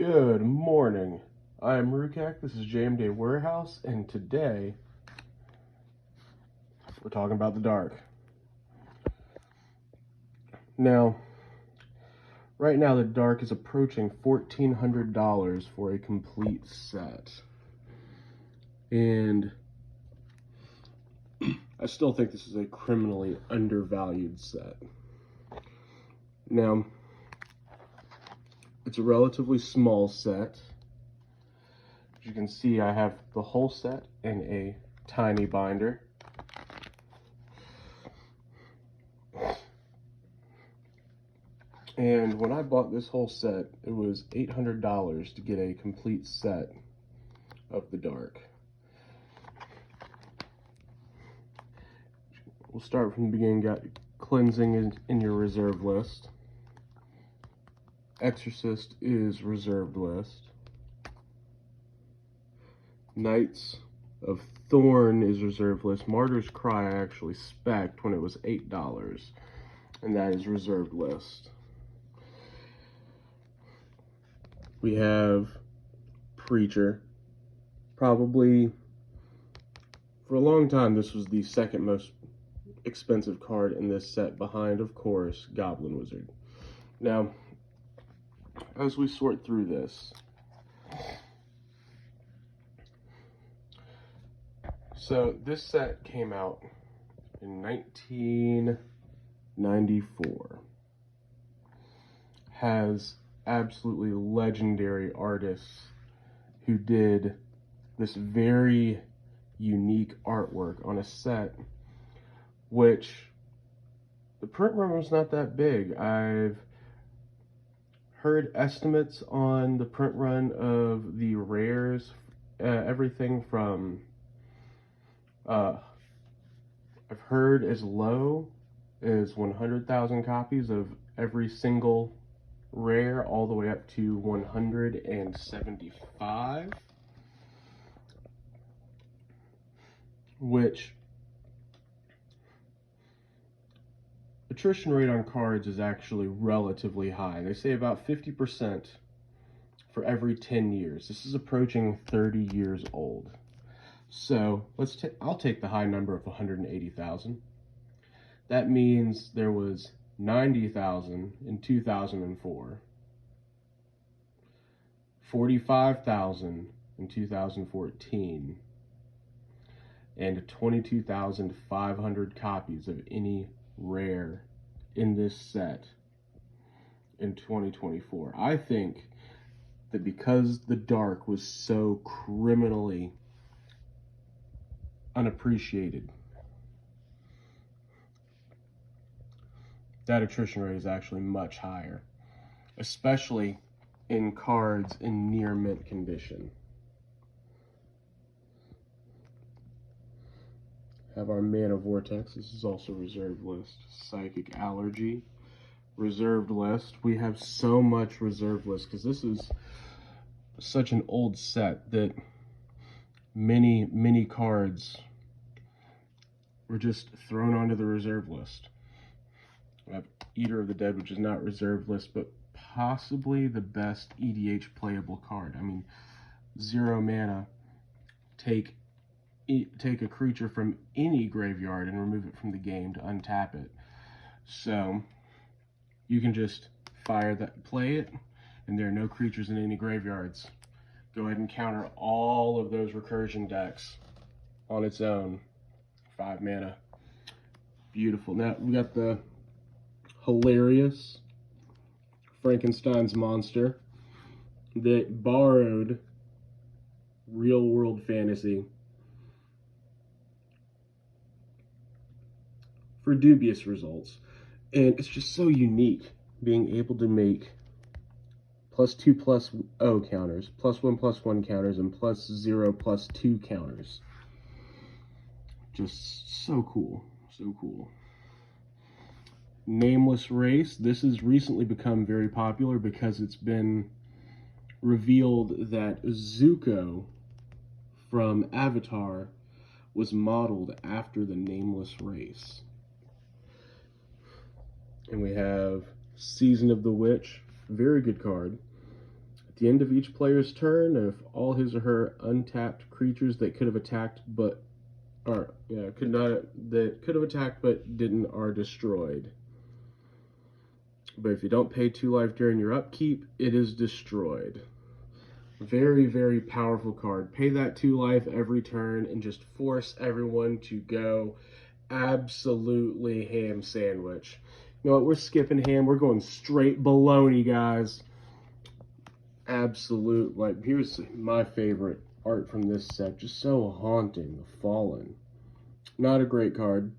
Good morning. I am Rukak. This is JMD Warehouse, and today we're talking about the dark. Now, right now the dark is approaching $1,400 for a complete set, and I still think this is a criminally undervalued set. Now, it's a relatively small set. As you can see, I have the whole set in a tiny binder. And when I bought this whole set, it was $800 to get a complete set of the dark. We'll start from the beginning. Got cleansing in your reserve list. Exorcist is reserved list. Knights of Thorn is reserved list. Martyr's Cry I actually spec'd when it was $8, and that is reserved list. We have Preacher. Probably for a long time this was the second most expensive card in this set, behind, of course, Goblin Wizard. Now, as we sort through this, so this set came out in 1994. Has absolutely legendary artists who did this very unique artwork on a set which the print run was not that big. I've heard estimates on the print run of the rares, everything from I've heard as low as 100,000 copies of every single rare, all the way up to 175, which attrition rate on cards is actually relatively high. They say about 50% for every 10 years. This is approaching 30 years old. So I'll take the high number of 180,000. That means there was 90,000 in 2004, 45,000 in 2014, and 22,500 copies of any rare in this set in 2024. I think that because the dark was so criminally unappreciated, that attrition rate is actually much higher, especially in cards in near mint condition. Have our Mana Vortex. This is also reserved list. Psychic Allergy, reserved list. We have so much reserved list because this is such an old set that many cards were just thrown onto the reserve list. We have Eater of the Dead, which is not reserved list, but possibly the best EDH playable card. I mean, 0 mana, take a creature from any graveyard and remove it from the game to untap it. So you can just play it, and there are no creatures in any graveyards. Go ahead and counter all of those recursion decks on its own. 5 mana. Beautiful. Now we got the hilarious Frankenstein's monster that borrowed real world fantasy for dubious results, and it's just so unique being able to make +2/+0 counters, +1/+1 counters, and +0/+2 counters. Just so cool, so cool. Nameless Race. This has recently become very popular because it's been revealed that Zuko from Avatar was modeled after the Nameless Race. And we have Season of the Witch, very good card. the end of each player's turn, if all his or her untapped creatures that could have attacked but attacked but didn't are destroyed. But if you don't pay 2 life during your upkeep, it is destroyed. Very, very powerful card. Pay that 2 life every turn and just force everyone to go absolutely ham sandwich. You know what? We're skipping ham. We're going straight bologna, guys. Absolute. Like, here's my favorite art from this set. Just so haunting. The Fallen. Not a great card,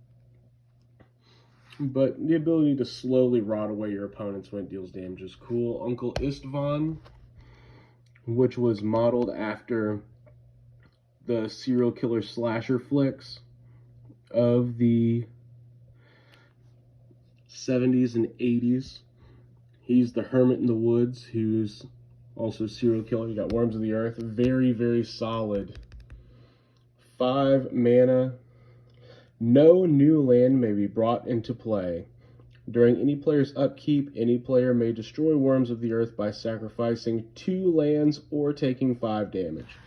but the ability to slowly rot away your opponents when it deals damage is cool. Uncle Istvan, which was modeled after the serial killer slasher flicks of the 70s and 80s. He's the hermit in the woods who's also serial killer. You got Worms of the Earth. Very, very solid. 5 mana. No new land may be brought into play. During any player's upkeep, any player may destroy Worms of the Earth by sacrificing 2 lands or taking 5 damage.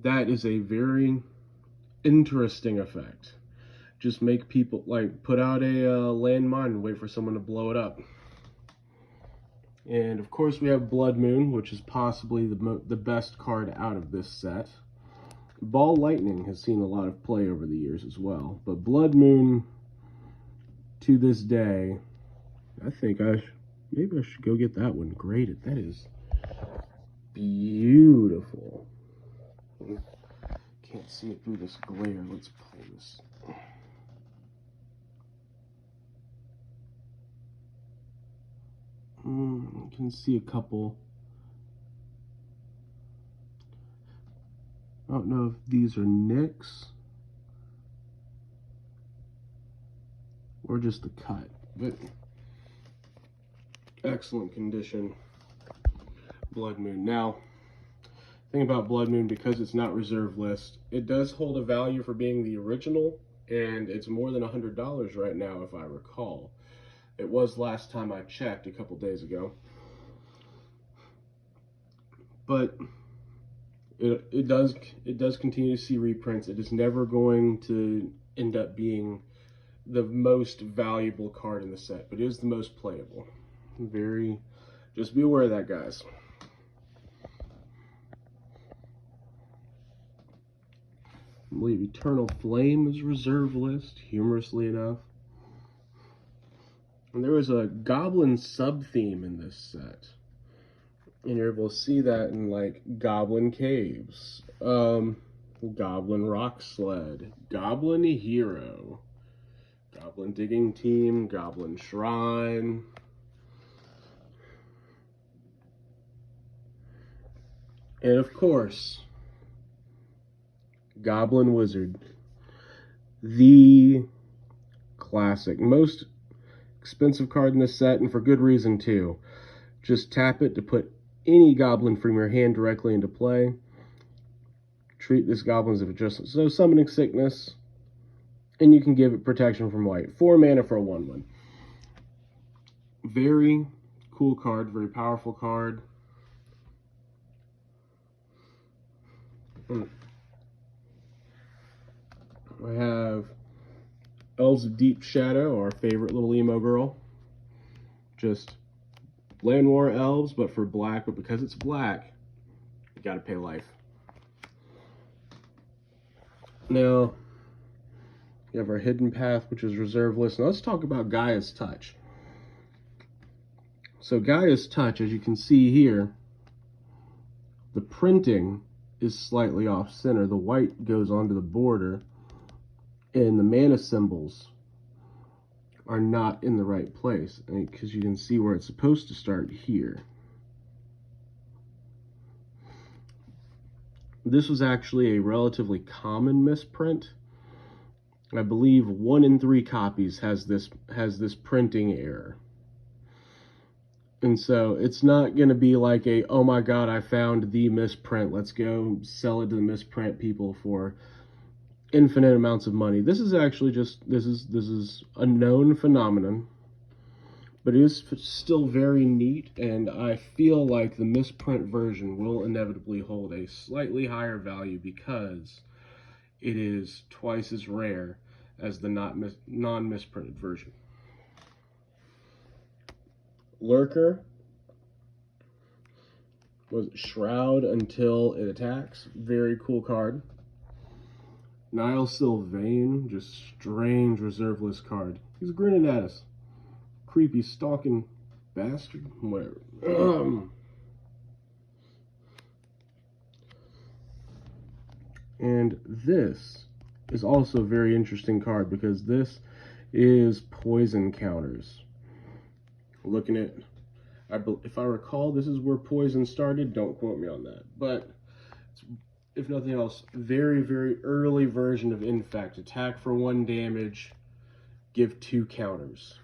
That is a very interesting effect. Just make people, like, put out a landmine and wait for someone to blow it up. And, of course, we have Blood Moon, which is possibly the best card out of this set. Ball Lightning has seen a lot of play over the years as well. But Blood Moon, to this day, I think maybe I should go get that one graded. That is beautiful. Can't see it through this glare. Let's pull this. You can see a couple. I don't know if these are nicks or just the cut, but excellent condition. Blood Moon. Now, thing about Blood Moon, because it's not reserve list, it does hold a value for being the original, and it's more than $100 right now, if I recall. It was last time I checked a couple days ago. But it does continue to see reprints. It is never going to end up being the most valuable card in the set, but it is the most playable. Just be aware of that, guys. I believe Eternal Flame is reserve list, humorously enough. And there was a goblin sub-theme in this set. And you're able to see that in, like, Goblin Caves, Goblin Rock Sled, Goblin Hero, Goblin Digging Team, Goblin Shrine. And, of course, Goblin Wizard. The classic. Most expensive card in this set, and for good reason, too. Just tap it to put any goblin from your hand directly into play. Treat this goblin as if it's just summoning sickness, and you can give it protection from white. 4 mana for a 1/1. Very cool card, very powerful card. I have Elves of Deep Shadow, our favorite little emo girl. Just Land War Elves, but for black, but because it's black, you gotta pay life. Now, you have our Hidden Path, which is reserve list. Now let's talk about Gaia's Touch. So Gaia's Touch, as you can see here, the printing is slightly off center. The white goes onto the border, and the mana symbols are not in the right place, because you can see where it's supposed to start here. This was actually a relatively common misprint. I believe 1 in 3 copies has this printing error. And so it's not going to be like a, oh my god, I found the misprint, let's go sell it to the misprint people for infinite amounts of money. This is actually just, this is a known phenomenon. but it is still very neat, and I feel like the misprint version will inevitably hold a slightly higher value because it is twice as rare as the non-misprinted version. Lurker was Shroud until it attacks. Very cool card. Niall Sylvain, just strange reserve list card. He's grinning at us. Creepy stalking bastard. Whatever. And this is also a very interesting card because this is poison counters. Looking at, if I recall, this is where poison started. Don't quote me on that. But if nothing else, very, very early version of Infect. Attack for 1 damage, give 2 counters.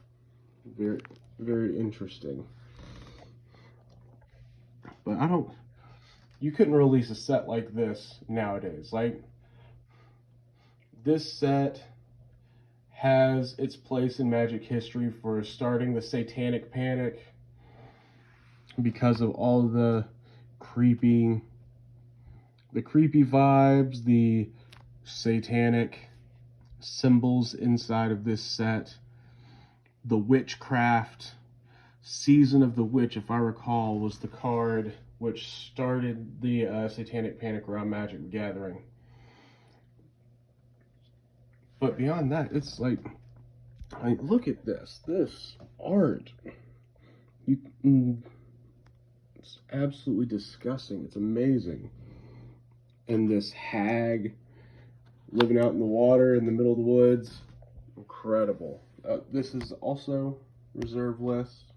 Very, very interesting. But you couldn't release a set like this nowadays. Like, this set has its place in Magic history for starting the Satanic Panic because of all the creepy vibes, the satanic symbols inside of this set, the witchcraft. Season of the Witch, if I recall, was the card which started the Satanic Panic around Magic the Gathering. But beyond that, it's like, look at this art. It's absolutely disgusting. It's amazing. And this hag living out in the water in the middle of the woods, incredible. This is also reserve list.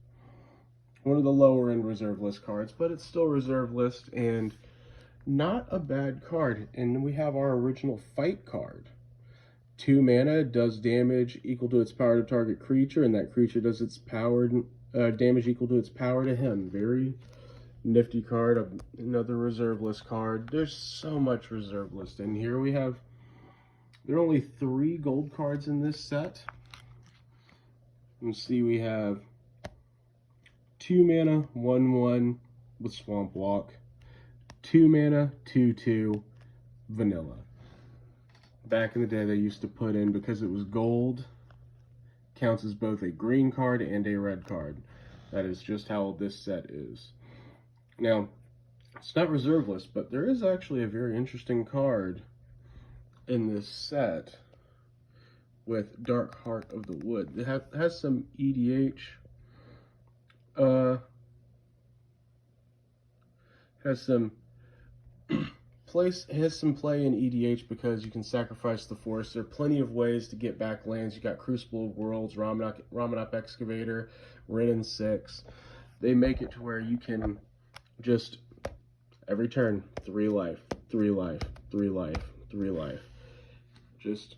One of the lower end reserve list cards, but it's still reserve list and not a bad card. And we have our original fight card. 2 mana, does damage equal to its power to target creature, and that creature does its power damage equal to its power to him. Very nifty card. Another reserve list card. There's so much reserve list, and here we have, there are only 3 gold cards in this set. You can see we have 2 mana, 1/1 with Swamp Walk, 2 mana, 2/2 vanilla. Back in the day, they used to put in, because it was gold, counts as both a green card and a red card. That is just how old this set is. Now, it's not reserve list, but there is actually a very interesting card in this set with Dark Heart of the Wood. It has some EDH. Has some play in EDH because you can sacrifice the forest. There are plenty of ways to get back lands. You got Crucible of Worlds, Ramunap Excavator, Rin 6. They make it to where you can just every turn 3 life, 3 life, 3 life, 3 life. Just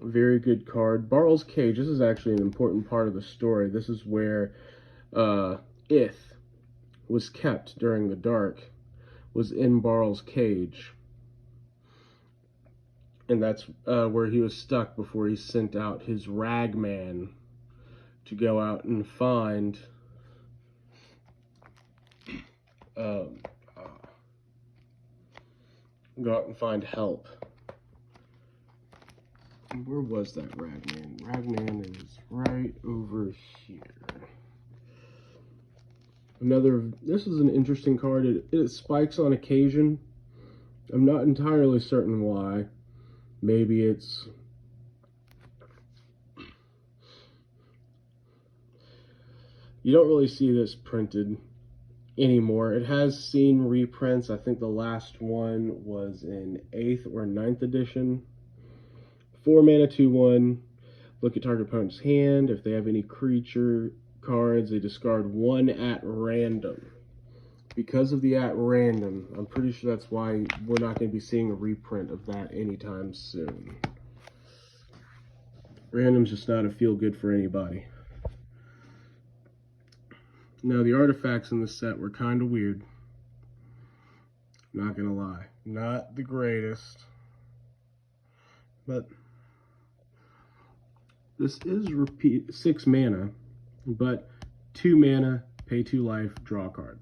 a very good card. Barl's Cage. This is actually an important part of the story. This is where Ith was kept during the dark. Was in Barl's Cage, and that's where he was stuck before he sent out his ragman to go out and find help. Where was that ragman? Ragman is right over here. This is an interesting card. It spikes on occasion. I'm not entirely certain why. Maybe it's... You don't really see this printed anymore. It has seen reprints. I think the last one was in 8th or 9th edition. 4 mana, 2/1. Look at target opponent's hand. If they have any creature cards, they discard 1 at random. Because of the at random, I'm pretty sure that's why we're not going to be seeing a reprint of that anytime soon. Random's just not a feel good for anybody. Now, the artifacts in this set were kind of weird. Not gonna lie. Not the greatest. But this is 6 mana. But 2 mana, pay 2 life, draw a card.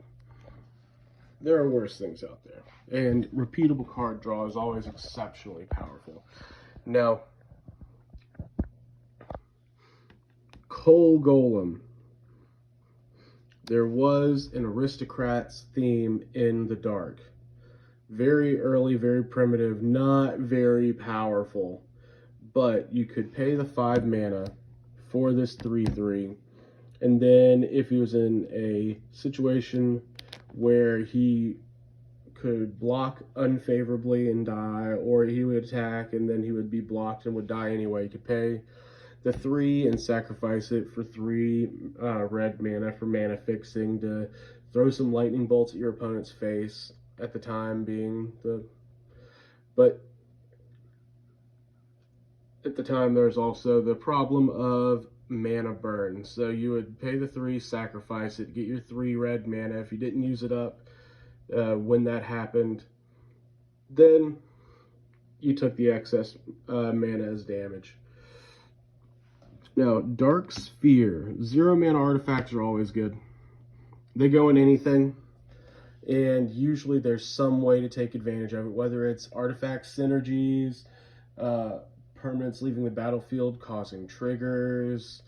There are worse things out there. And repeatable card draw is always exceptionally powerful. Now, Coal Golem. There was an Aristocrats theme in the dark. Very early, very primitive, not very powerful. But you could pay the 5 mana for this 3/3. And then if he was in a situation where he could block unfavorably and die, or he would attack and then he would be blocked and would die anyway, you could pay the 3 and sacrifice it for 3 red mana for mana fixing to throw some lightning bolts at your opponent's face at the time being the... But at the time there's also the problem of mana burn. So you would pay the 3, sacrifice it, get your 3 red mana. If you didn't use it up when that happened, then you took the excess mana as damage. Now, Dark Sphere. 0 mana artifacts are always good. They go in anything, and usually there's some way to take advantage of it, whether it's artifact synergies, permanents leaving the battlefield causing triggers.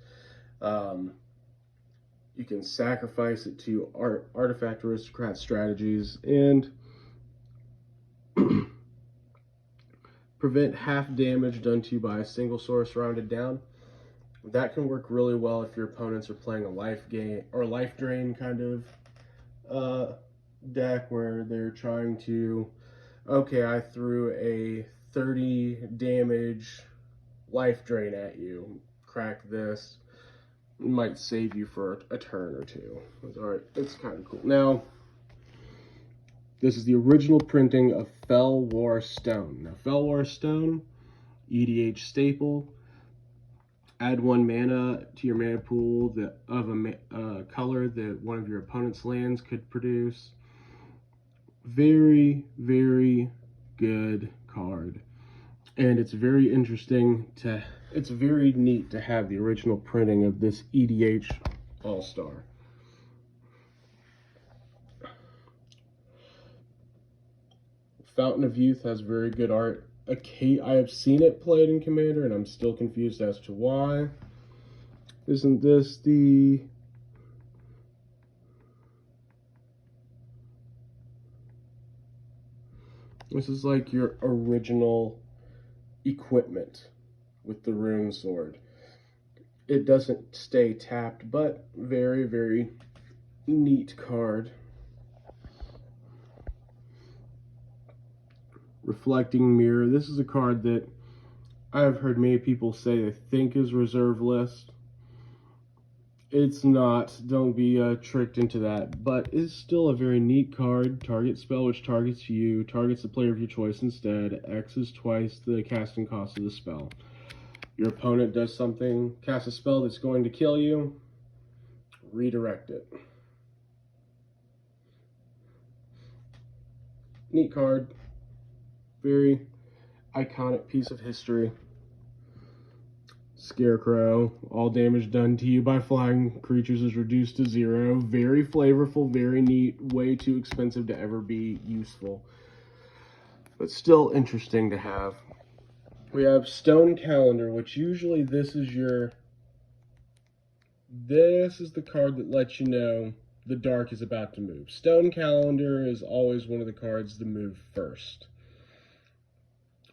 You can sacrifice it to artifact aristocrat strategies and prevent half damage done to you by a single source rounded down. That can work really well if your opponents are playing a life gain or life drain kind of deck where they're trying to, okay, I threw a 30 damage life drain at you, crack this, might save you for a turn or two. Alright, it's kind of cool. Now, this is the original printing of Fel War Stone. Now, Fel War Stone, EDH staple. Add 1 mana to your mana pool of a color that one of your opponent's lands could produce. Very, very good card. And it's very interesting to, it's very neat to have the original printing of this EDH All-Star. Fountain of Youth has very good art. I have seen it played in Commander, and I'm still confused as to why. Isn't this the... This is like your original equipment with the rune sword. It doesn't stay tapped, but very, very neat card. Reflecting Mirror. This is a card that I've heard many people say they think is reserve list. It's not. Don't be tricked into that. But it's still a very neat card. Target spell which targets you. Targets the player of your choice instead. X is twice the casting cost of the spell. Your opponent does something, casts a spell that's going to kill you. Redirect it. Neat card. Very iconic piece of history. Scarecrow. All damage done to you by flying creatures is reduced to 0. Very flavorful, very neat. Way too expensive to ever be useful. But still interesting to have. We have Stone Calendar, which usually this is the card that lets you know the dark is about to move. Stone Calendar is always one of the cards to move first.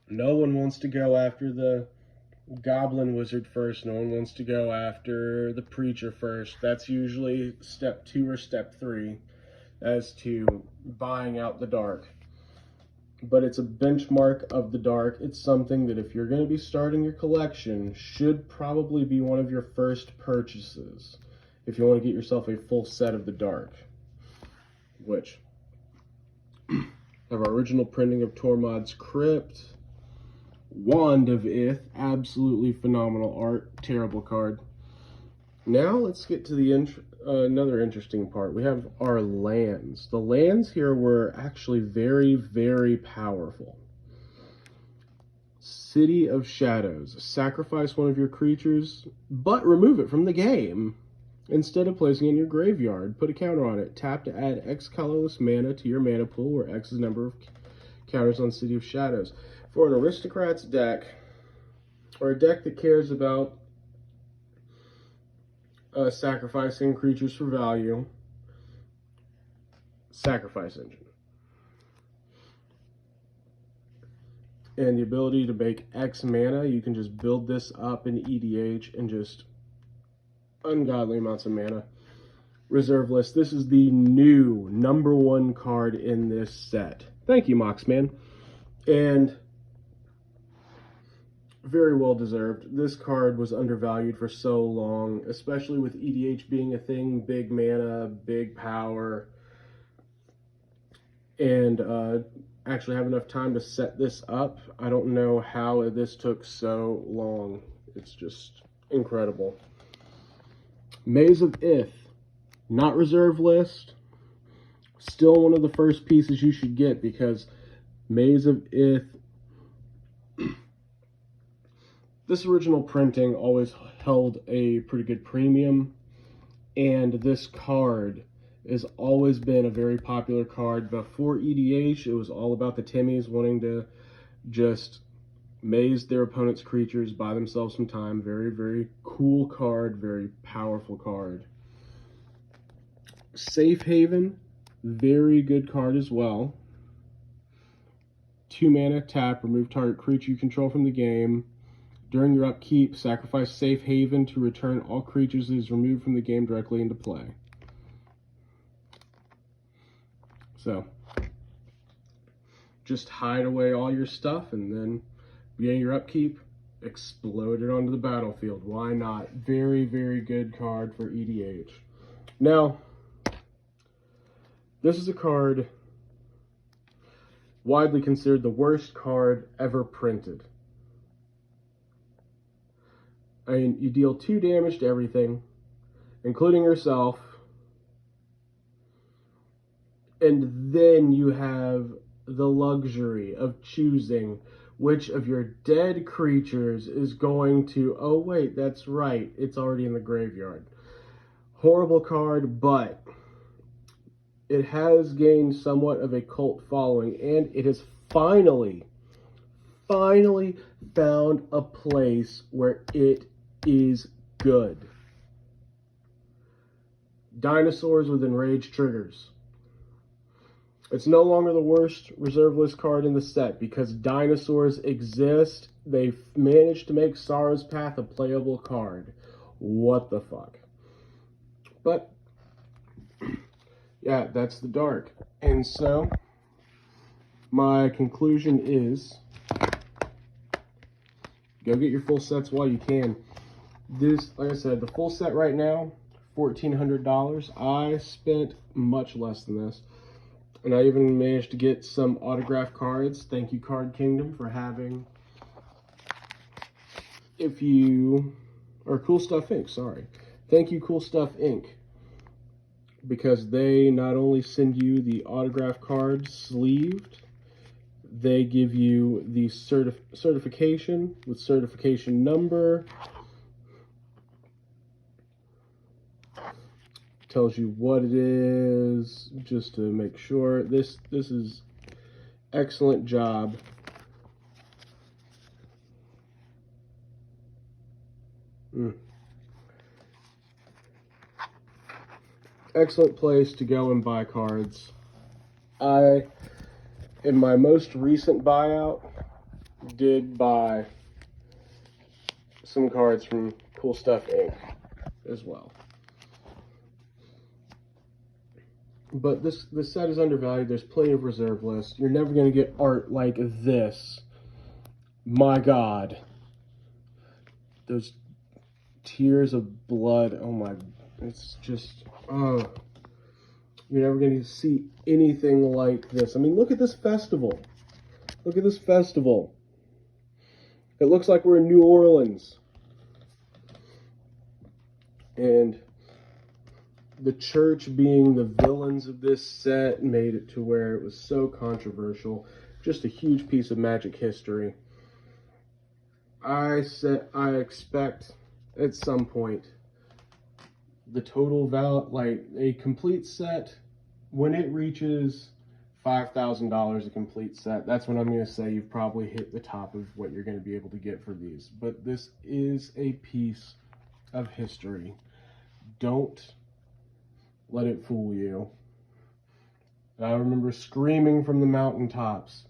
No one wants to go after the Goblin Wizard first. No one wants to go after the Preacher first. That's usually step 2 or step 3 as to buying out the dark. But it's a benchmark of the dark. It's something that if you're going to be starting your collection, should probably be one of your first purchases if you want to get yourself a full set of the dark. Which have our original printing of Tormod's Crypt. Wand of Ith, absolutely phenomenal art, terrible card. Now let's get to the another interesting part. We have our lands. The lands here were actually very, very powerful. City of Shadows. Sacrifice one of your creatures, but remove it from the game. Instead of placing it in your graveyard, put a counter on it. Tap to add X colorless mana to your mana pool, where X is the number of counters on City of Shadows. For an Aristocrats deck, or a deck that cares about sacrificing creatures for value, Sacrifice Engine. And the ability to make X mana, you can just build this up in EDH and just ungodly amounts of mana. Reserve list. This is the new #1 card in this set. Thank you, Moxman. And very well deserved. This card was undervalued for so long, especially with EDH being a thing, big mana, big power, and actually have enough time to set this up. I don't know how this took so long. It's just incredible. Maze of Ith, not reserve list, still one of the first pieces you should get, because Maze of Ith, this original printing always held a pretty good premium, and this card has always been a very popular card. Before EDH, it was all about the Timmies wanting to just maze their opponent's creatures, buy themselves some time. Very, very cool card, very powerful card. Safe Haven, very good card as well. 2 mana, tap, remove target creature you control from the game. During your upkeep, sacrifice Safe Haven to return all creatures that is removed from the game directly into play. So, just hide away all your stuff, and then beginning your upkeep, explode it onto the battlefield. Why not? Very, very good card for EDH. Now, this is a card widely considered the worst card ever printed. I mean, you deal 2 damage to everything, including yourself, and then you have the luxury of choosing which of your dead creatures is going to... Oh, wait, that's right. It's already in the graveyard. Horrible card, but it has gained somewhat of a cult following, and it has finally found a place where it is good. Dinosaurs with Enraged Triggers. It's no longer the worst reserve list card in the set, because dinosaurs exist. They've managed to make Sorrow's Path a playable card. What the fuck? But, yeah, that's the dark. And so, my conclusion is, go get your full sets while you can. This, like I said, the full set right now, $1,400. I spent much less than this. And I even managed to get some autograph cards. Thank you, Card Kingdom, for having... Or Cool Stuff Inc., sorry. Thank you, Cool Stuff Inc., because they not only send you the autograph cards sleeved, they give you the certification with certification number. Tells you what it is, just to make sure. This is excellent job. Excellent place to go and buy cards. I, in my most recent buyout, did buy some cards from Cool Stuff Inc. as well. But this set is undervalued. There's plenty of reserve lists. You're never going to get art like this. My God. Those tears of blood. Oh my. It's just... Oh. You're never going to see anything like this. I mean, look at this festival. Look at this festival. It looks like we're in New Orleans. And the church being the villains of this set made it to where it was so controversial. Just a huge piece of Magic history. I expect at some point the total value, like a complete set, when it reaches $5,000 a complete set, that's when I'm going to say you've probably hit the top of what you're going to be able to get for these. But this is a piece of history. Don't let it fool you. I remember screaming from the mountaintops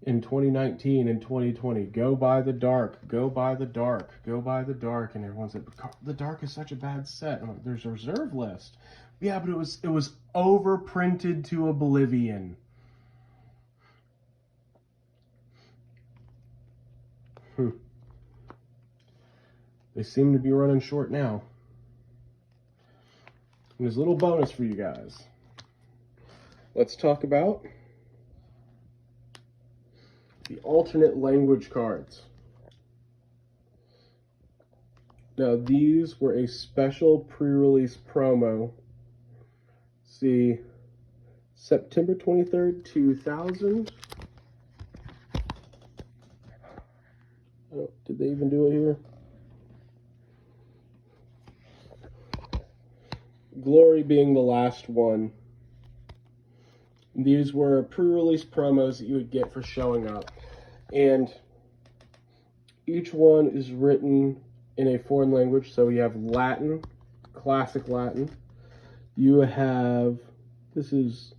in 2019 and 2020, go buy the dark, go buy the dark, go buy the dark. And everyone said, the dark is such a bad set. I'm like, there's a reserve list. Yeah, but it was overprinted to oblivion. They seem to be running short now. And there's a little bonus for you guys. Let's talk about the alternate language cards. Now, these were a special pre-release promo. See, September 23rd, 2000. Oh, did they even do it here? Glory being the last one. These were pre-release promos that you would get for showing up. And each one is written in a foreign language. So you have Latin, classic Latin. You have, this is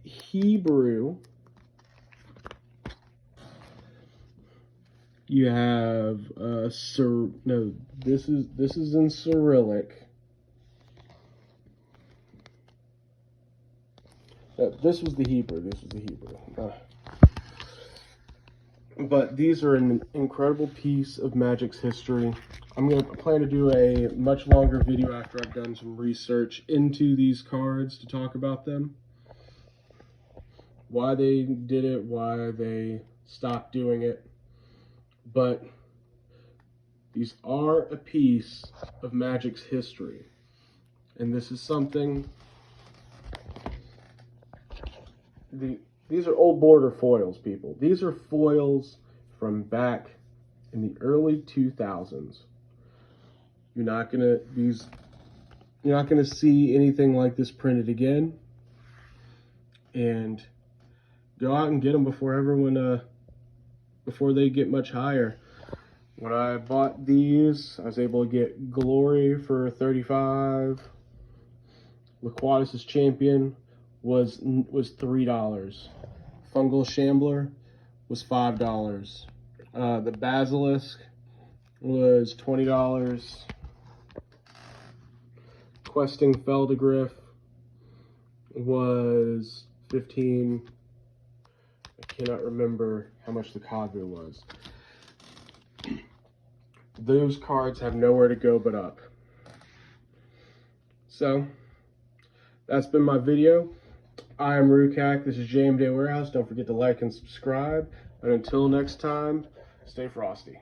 Hebrew. You have, this is in Cyrillic. This was the Hebrew. This was the Hebrew. But these are an incredible piece of Magic's history. I'm going to plan to do a much longer video after I've done some research into these cards to talk about them. Why they did it, why they stopped doing it. But these are a piece of Magic's history. And this is something... These are old border foils, people. These are foils from back in the early 2000s. You're not gonna see anything like this printed again. And go out and get them before before they get much higher. When I bought these, I was able to get Glory for $35. Laquatus' Champion was $3. Fungal Shambler was $5. The Basilisk was $20. Questing Feldegriff was $15. I cannot remember how much the Kavu was. Those cards have nowhere to go but up. So, that's been my video. I am Rukak. This is JM Day Warehouse. Don't forget to like and subscribe. And until next time, stay frosty.